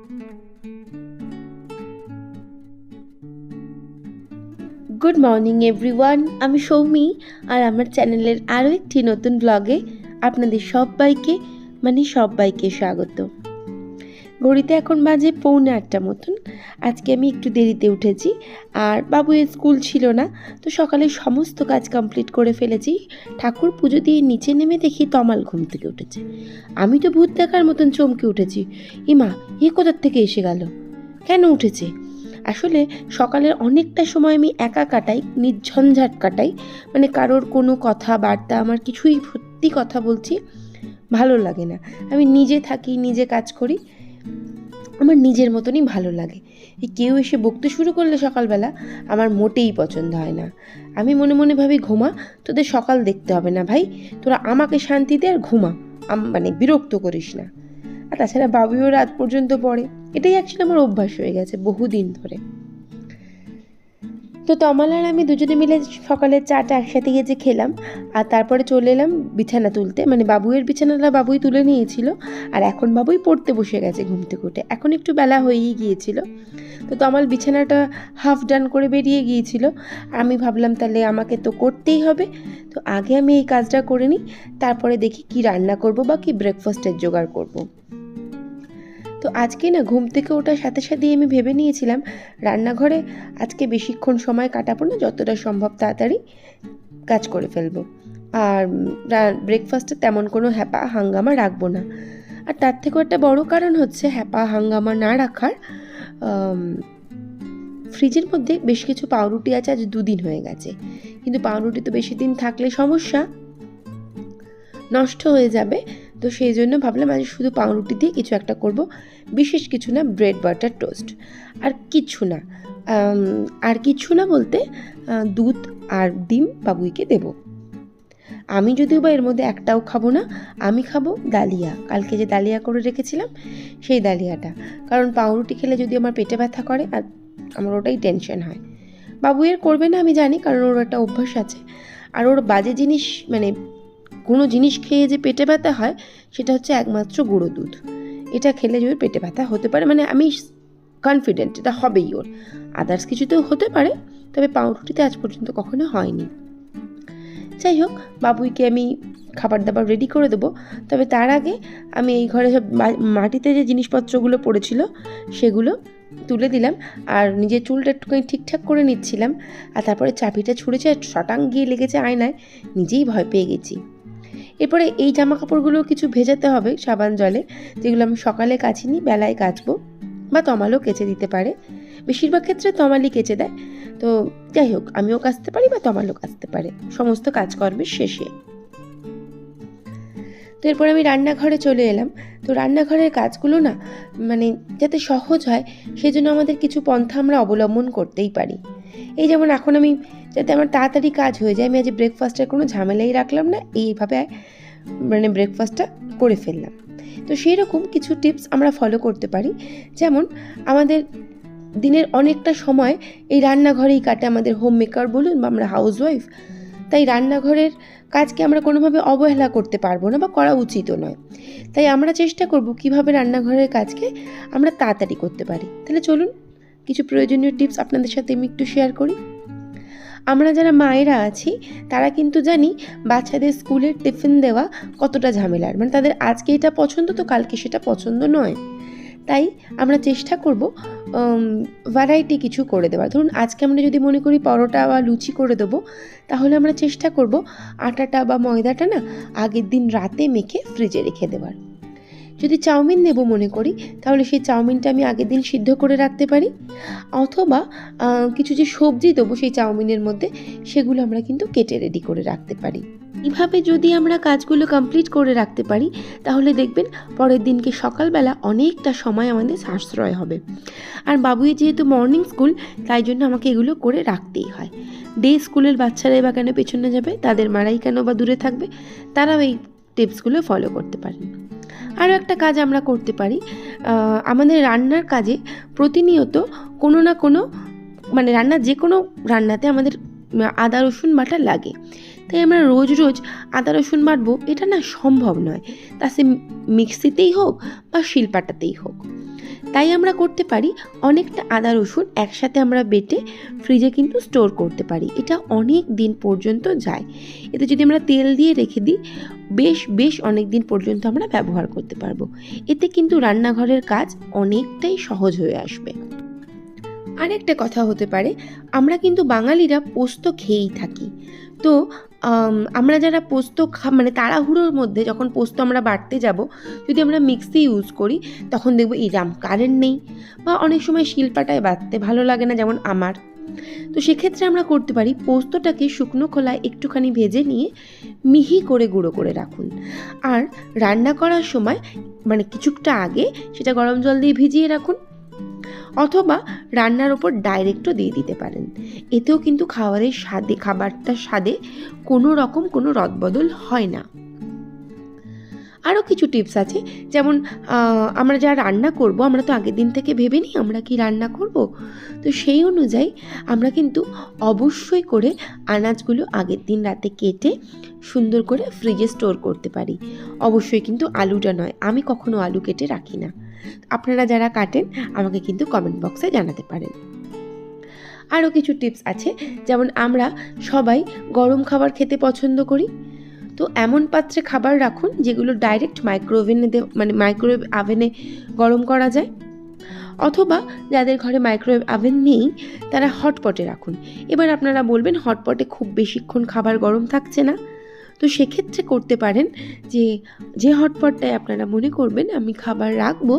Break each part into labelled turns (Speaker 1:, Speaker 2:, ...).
Speaker 1: Good morning everyone, আমি সৌমি আর আমার চ্যানেলের আরও একটি নতুন ব্লগে আপনাদের সবাইকে স্বাগত। ঘড়িতে এখন বাজে 7:45 মতন। আজকে আমি একটু দেরিতে উঠেছি, আর বাবুয়ের স্কুল ছিল না, তো সকালে সমস্ত কাজ কমপ্লিট করে ফেলেছি। ঠাকুর পুজো দিয়ে নিচে নেমে দেখি তমাল ঘুম থেকে উঠেছে। আমি তো ভূত দেখার মতন চমকে উঠেছি। ইমা, এ কোথার থেকে এসে গেল, কেন উঠেছে? আসলে সকালের অনেকটা সময় আমি একা কাটাই, নির্ঝঞ্ঝাট কাটাই, মানে কারোর কোনো কথাবার্তা আমার কিছুই, সত্যি কথা বলছি, ভালো লাগে না। আমি নিজে থাকি, নিজে কাজ করি, আমার নিজের মতনই ভালো লাগে। কেউ এসে বকতে শুরু করলে সকালবেলা আমার মোটেই পছন্দ হয় না। আমি মনে মনে ভাবি, ঘুমা, তোদের সকাল দেখতে হবে না ভাই, তোরা আমাকে শান্তি দে আর ঘুমা, মানে বিরক্ত করিস না। আর তাছাড়া বাবুও রাত পর্যন্ত পড়ে, এটাই অ্যাকচুয়ালি আমার অভ্যাস হয়ে গেছে বহুদিন ধরে। তো তমাল আর আমি দুজনে মিলে সকালের চাটা একসাথে গিয়ে খেলাম, আর তারপরে চলে এলাম বিছানা তুলতে। মানে বাবুয়ের বিছানাটা বাবুই তুলে নিয়েছিল, আর এখন বাবুই পড়তে বসে গেছে ঘুম থেকে উঠে। এখন একটু বেলা হয়েই গিয়েছিল, তো তমাল বিছানাটা হাফ ডান করে বেরিয়ে গিয়েছিল। আমি ভাবলাম তাহলে আমাকে তো করতেই হবে, তো আগে আমি এই কাজটা করে নিই, তারপরে দেখি কি রান্না করব বা কি ব্রেকফাস্টের জোগাড় করব। তো আজকে না, ঘুম থেকে ওঠার সাথে সাথেই আমি ভেবে নিয়েছিলাম রান্নাঘরে আজকে বেশিক্ষণ সময় কাটাবো না, যতটা সম্ভব তাড়াতাড়ি কাজ করে ফেলবো। আর ব্রেকফাস্টে তেমন কোনো হ্যাপা হাঙ্গামা রাখবো না। আর তার থেকেও একটা বড় কারণ হচ্ছে হ্যাপা হাঙ্গামা না রাখার, ফ্রিজের মধ্যে বেশ কিছু পাউরুটি আছে, আজ 2 দিন হয়ে গেছে। কিন্তু পাউরুটি তো বেশি দিন থাকলে সমস্যা, নষ্ট হয়ে যাবে। তো সেই জন্য ভাবলাম আজ শুধু পাউরুটি দিয়ে কিছু একটা করব, বিশেষ কিছু না, ব্রেড বাটার টোস্ট, আর কিছু না বলতে দুধ আর ডিম বাবুইকে দেব। আমি যদিও বা এর মধ্যে একটাও খাবো না, আমি খাবো ডালিয়া, কালকে যে ডালিয়া করে রেখেছিলাম সেই ডালিয়াটা। কারণ পাউরুটি খেলে যদি আমার পেটে ব্যথা করে, আর আমার ওটাই টেনশন হয়। বাবুয়ের করবে না আমি জানি, কারণ ওর একটা অভ্যাস আছে। আর ওর বাজে জিনিস, মানে কোনো জিনিস খেয়ে যে পেটে ব্যথা হয় সেটা হচ্ছে একমাত্র গুঁড়ো দুধ। এটা খেলে যদি পেটে ব্যথা হতে পারে, মানে আমি কনফিডেন্ট এটা হবেই ওর। আদার্স কিছুতেও হতে পারে, তবে পাউরুটিতে আজ পর্যন্ত কখনো হয়নি। যাই হোক, বাবুইকে আমি খাবার দাবার রেডি করে দেবো, তবে তার আগে আমি এই ঘরে সব মাটিতে যে জিনিসপত্রগুলো পড়েছিল সেগুলো তুলে দিলাম, আর নিজের চুলটা একটুখানি ঠিকঠাক করে নিচ্ছিলাম। আর তারপরে চাবিটা ছুঁড়েছে, শটাং গিয়ে লেগেছে আয়নায়, নিজেই ভয় পেয়ে গেছি। এরপরে এই জামা কাপড়গুলো কিছু ভেজাতে হবে সাবান জলে, যেগুলো আমি সকালে কাচিনি, বেলায় কাচবো, বা তমালও কেচে দিতে পারে। বেশিরভাগ ক্ষেত্রে তমালই কেচে দেয়। তো যাই হোক, আমিও কাচতে পারি বা তমালও কাচতে পারে সমস্ত কাজকর্মের শেষে। তো এরপর আমি রান্নাঘরে চলে এলাম। তো রান্নাঘরের কাজগুলো না, মানে যাতে সহজ হয় সেই জন্য আমাদের কিছু পন্থা আমরা অবলম্বন করতেই পারি। এই যেমন এখন আমি, যাতে আমার তাড়াতাড়ি কাজ হয়ে যায়, আমি আজ ব্রেকফাস্টের কোনো ঝামেলাই রাখলাম না, এইভাবে মানে ব্রেকফাস্টটা করে ফেললাম। তো সেই রকম কিছু টিপস আমরা ফলো করতে পারি। যেমন আমাদের দিনের অনেকটা সময় এই রান্নাঘরেই কাটে, আমাদের হোম মেকার বলুন বা আমরা হাউসওয়াইফ, তাই রান্নাঘরের কাজকে আমরা কোনোভাবে অবহেলা করতে পারবো না, বা করা উচিতও নয়। তাই আমরা চেষ্টা করব কিভাবে রান্নাঘরের কাজকে আমরা তাড়াতাড়ি করতে পারি। তাহলে চলুন কিছু প্রয়োজনীয় টিপস আপনাদের সাথে আমি একটু শেয়ার করি। আমরা যারা মায়েরা আছি তারা কিন্তু জানি বাচ্চাদের স্কুলের টিফিন দেওয়া কতটা ঝামেলার, মানে তাদের আজকে এটা পছন্দ তো কালকে সেটা পছন্দ নয়। তাই আমরা চেষ্টা করব ভ্যারাইটি কিছু করে দেওয়ার। ধরুন আজকে আমরা যদি মনে করি পরোটা বা লুচি করে দেবো, তাহলে আমরা চেষ্টা করব আটাটা বা ময়দাটা না আগের দিন রাতে মেখে ফ্রিজে রেখে দেওয়ার। যদি চাউমিন নেব মনে করি, তাহলে সেই চাউমিনটা আমি আগের দিন সিদ্ধ করে রাখতে পারি, অথবা কিছু যে সবজি দেবো সেই চাউমিনের মধ্যে, সেগুলো আমরা কিন্তু কেটে রেডি করে রাখতে পারি। এইভাবে যদি আমরা কাজগুলো কমপ্লিট করে রাখতে পারি, তাহলে দেখবেন পরের দিনকে সকালবেলা অনেকটা সময় আমাদের সাশ্রয় হবে। আর বাবুই যেহেতু মর্নিং স্কুল, তাই জন্য আমাকে এগুলো করে রাখতেই হয়। ডে স্কুলের বাচ্চারাই বা কেন পেছনে যাবে, তাদের মারাই কেন বা দূরে থাকবে, তারাও এই টিপসগুলো ফলো করতে পারেন। আরও একটা কাজ আমরা করতে পারি, আমাদের রান্নার কাজে প্রতিনিয়ত কোনো না কোনো, মানে যে কোনো রান্নাতে আমাদের আদা রসুন বাটা লাগে। তাই আমরা রোজ রোজ আদা রসুন বাটবো, এটা না সম্ভব নয়, তা সে মিক্সিতেই হোক বা শিলপাটাতেই হোক। তাই আমরা করতে পারি অনেকটা আদা রসুন একসাথে আমরা বেটে ফ্রিজে কিন্তু স্টোর করতে পারি। এটা অনেক দিন পর্যন্ত যায়। এতে যদি আমরা তেল দিয়ে রেখে দিই বেশ অনেক দিন পর্যন্ত আমরা ব্যবহার করতে পারবো। এতে কিন্তু রান্নাঘরের কাজ অনেকটাই সহজ হয়ে আসবে। আরেকটা কথা হতে পারে, আমরা কিন্তু বাঙালিরা পোস্ত খেয়েই থাকি। তো আমরা যারা পোস্ত মানে তাড়াহুড়োর মধ্যে যখন পোস্ত আমরা বাটতে যাব, যদি আমরা মিক্সি ইউজ করি তখন দেখবো কারেন্ট নেই, বা অনেক সময় শিলপাটায় বাটতে ভালো লাগে না, যেমন আমার। তো সেক্ষেত্রে আমরা করতে পারি পোস্তটাকে শুকনো খোলায় একটুখানি ভেজে নিয়ে মিহি করে গুঁড়ো করে রাখুন। আর রান্না করার সময় মানে কিছুটা আগে সেটা গরম জল দিয়ে ভিজিয়ে রাখুন, অথবা রান্নার ওপর ডাইরেক্টও দিয়ে দিতে পারেন। এতেও কিন্তু খাবারটার স্বাদে কোনো রকম কোনো রদবদল হয় না। আরও কিছু টিপস আছে, যেমন আমরা যা রান্না করব আমরা তো আগের দিন থেকে ভেবে নিই আমরা কি রান্না করব। তো সেই অনুযায়ী আমরা কিন্তু অবশ্যই করে আনাজগুলো আগের দিন রাতে কেটে সুন্দর করে ফ্রিজে স্টোর করতে পারি। অবশ্যই কিন্তু আলুটা নয়, আমি কখনো আলু কেটে রাখি না। আপনারা যারা কাটেন আমাকে কিন্তু কমেন্ট বক্সে জানাতে পারেন। আরও কিছু টিপস আছে, যেমন আমরা সবাই গরম খাবার খেতে পছন্দ করি। তো এমন পাত্রে খাবার রাখুন যেগুলো ডাইরেক্ট মাইক্রোওয়েভ আভেনে গরম করা যায়, অথবা যাদের ঘরে মাইক্রোওয়েভ আভেন নেই তারা হটপটে রাখুন। এবার আপনারা বলবেন হটপটে খুব বেশিক্ষণ খাবার গরম থাকছে না, তো সেক্ষেত্রে করতে পারেন যে হটপটটায় আপনারা মনে করবেন আমি খাবার রাখবো,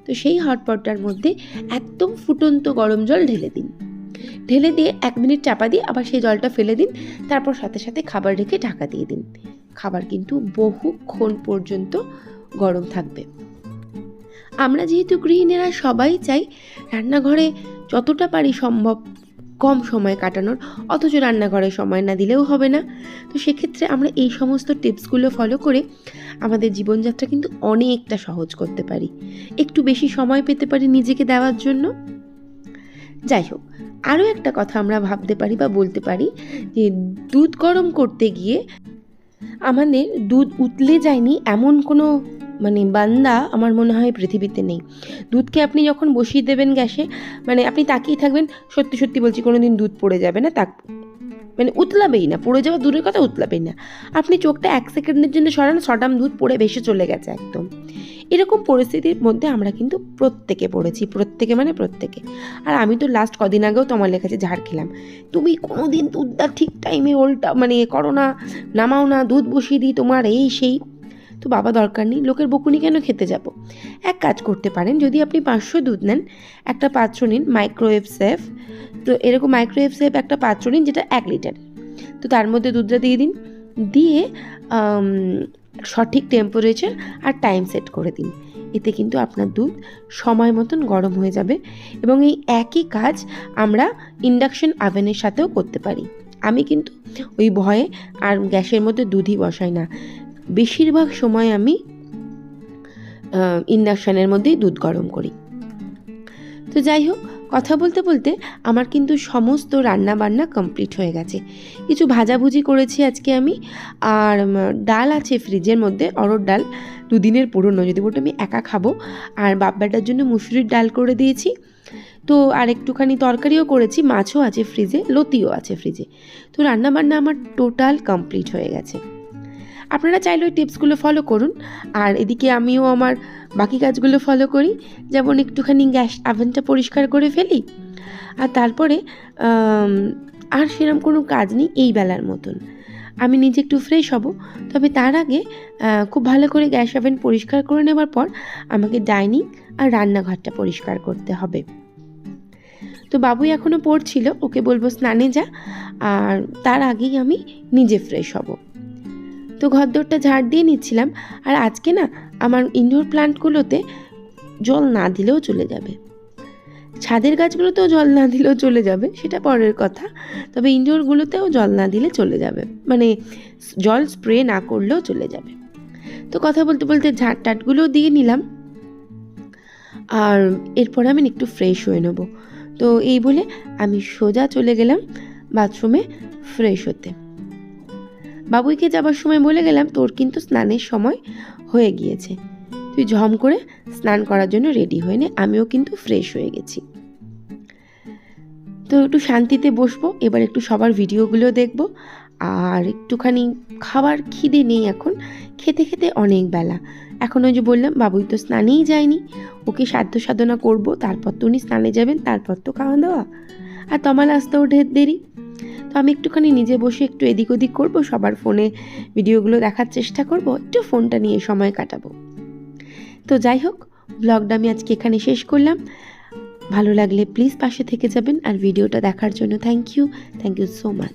Speaker 1: তো সেই হটপটটার মধ্যে একদম ফুটন্ত গরম জল ঢেলে দিয়ে 1 মিনিট চাপা দিয়ে আবার সেই জলটা ফেলে দিন, তারপর সাথে সাথে খাবার রেখে ঢাকা দিয়ে দিন। খাবার কিন্তু বহুক্ষণ পর্যন্ত গরম থাকবে। আমরা যেহেতু গৃহিণীরা সবাই চাই রান্নাঘরে যতটা পারি সম্ভব কম সময় কাটানোর, অথচ রান্নাঘরে সময় না দিলেও হবে না। তো সেক্ষেত্রে আমরা এই সমস্ত টিপসগুলো ফলো করে আমাদের জীবনযাত্রা কিন্তু অনেকটা সহজ করতে পারি, একটু বেশি সময় পেতে পারি নিজেকে দেওয়ার জন্য। যাই হোক, আরও একটা কথা আমরা ভাবতে পারি বা বলতে পারি যে দুধ গরম করতে গিয়ে আমাদের দুধ উতলে যায়নি এমন কোনো বান্দা আমার মনে হয় পৃথিবীতে নেই। দুধকে আপনি যখন বসিয়ে দেবেন গ্যাসে, আপনি তাকিয়ে থাকবেন, সত্যি সত্যি বলছি কোনো দিন দুধ পড়ে যাবে না, উতলাবেই না, পড়ে যাওয়া দূরের কথা উতলাবেই না। আপনি চোখটা 1 সেকেন্ডের জন্য সরান, সডাম দুধ পড়ে ভেসে চলে গেছে একদম। এরকম পরিস্থিতির মধ্যে আমরা কিন্তু প্রত্যেকে পড়েছি, প্রত্যেকে। আর আমি তো লাস্ট কদিন আগেও তোমার লেখাছে ঝাড় খেলাম, তুমি কোনো দিন দুধটা ঠিক টাইমে করো না, নামাও না, দুধ বসিয়ে দিই তোমার এই সেই। তো বাবা দরকার নেই, লোকের বকুনি কেন খেতে যাব। এক কাজ করতে পারেন, যদি আপনি 500 দুধ নেন, একটা পাত্র নিন মাইক্রোওয়েভ সেফ। তো এরকম মাইক্রোওয়েভ সেফ একটা পাত্র নিন যেটা 1 লিটার, তো তার মধ্যে দুধটা দিয়ে সঠিক টেম্পারেচার আর টাইম সেট করে দিন। এতে কিন্তু আপনার দুধ সময় মতন গরম হয়ে যাবে। এবং এই একই কাজ আমরা ইন্ডাকশন আভেনের সাথেও করতে পারি। আমি কিন্তু ওই ভয়ে আর গ্যাসের মধ্যে দুধই বসাই না, বেশিরভাগ সময় আমি ইন্ডাকশানের মধ্যেই দুধ গরম করি। তো যাই হোক, কথা বলতে বলতে আমার কিন্তু সমস্ত রান্না বান্না কমপ্লিট হয়ে গেছে। কিছু ভাজাভুজি করেছি আজকে আমি, আর ডাল আছে ফ্রিজের মধ্যে, অরহর ডাল 2 দিনের পুরনো, যদি ওটা আমি একা খাবো। আর বাব্বাটার জন্য মুসুরির ডাল করে দিয়েছি। তো আর একটুখানি তরকারিও করেছি, মাছও আছে ফ্রিজে, লতিও আছে ফ্রিজে। তো রান্না বান্না আমার টোটাল কমপ্লিট হয়ে গেছে। আপনারা চাইলে ওই টিপসগুলো ফলো করুন, আর এদিকে আমিও আমার বাকি কাজগুলো ফলো করি। যেমন একটুখানি গ্যাস আভেনটা পরিষ্কার করে ফেলি, আর তারপরে আর সেরকম কোনো কাজ নেই এই বেলার মতন। আমি নিজে একটু ফ্রেশ হব, তবে তার আগে খুব ভালো করে গ্যাস আভেন পরিষ্কার করে নেওয়ার পর আমাকে ডাইনিং আর রান্নাঘরটা পরিষ্কার করতে হবে। তো বাবুই এখনও পড়ছিল, ওকে বলবো স্নানে যা, আর তার আগেই আমি নিজে ফ্রেশ হব। তো ঘরদোরটা ঝাড় দিয়ে নিচ্ছিলাম। আর আজকে না আমার ইনডোর প্লান্টগুলোতে জল না দিলেও চলে যাবে, ছাদের গাছগুলোতেও জল না দিলেও চলে যাবে, সেটা পরের কথা। তবে ইনডোরগুলোতেও জল না দিলে চলে যাবে, জল স্প্রে না করলেও চলে যাবে। তো কথা বলতে বলতে ঝাড় টাটগুলোও দিয়ে নিলাম, আর এরপর আমি একটু ফ্রেশ হয়ে নেব। তো এই বলে আমি সোজা চলে গেলাম বাথরুমে ফ্রেশ হতে। বাবুইকে যাবার সময় বলে গেলাম তোর কিন্তু স্নানের সময় হয়ে গিয়েছে। তুই ঝম করে স্নান করার জন্য রেডি হয়ে নে, আমিও কিন্তু ফ্রেশ হয়ে গেছি। তো একটু শান্তিতে বসবো, এবার একটু সবার ভিডিওগুলো দেখবো, আর একটুখানি খাবার খিদে নেই এখন, খেতে খেতে অনেক বেলা। এখন ওই যে বললাম বাবুই তো স্নানেই যায়নি, ওকে সাধ্য সাধনা করব, তারপর তো উনি স্নানে যাবেন, তারপর তো খাওয়া দাওয়া, আর তমাল আসতেও ঢের দেরি। তো আমি একটুখানি নিজে বসে একটু এদিক ওদিক করবো, সবার ফোনে ভিডিওগুলো দেখার চেষ্টা করব, একটু ফোনটা নিয়ে সময় কাটাবো। তো যাই হোক, ব্লগটা আমি আজকে এখানে শেষ করলাম। ভালো লাগলে প্লিজ পাশে থেকে যাবেন, আর ভিডিওটা দেখার জন্য থ্যাংক ইউ সো মাচ।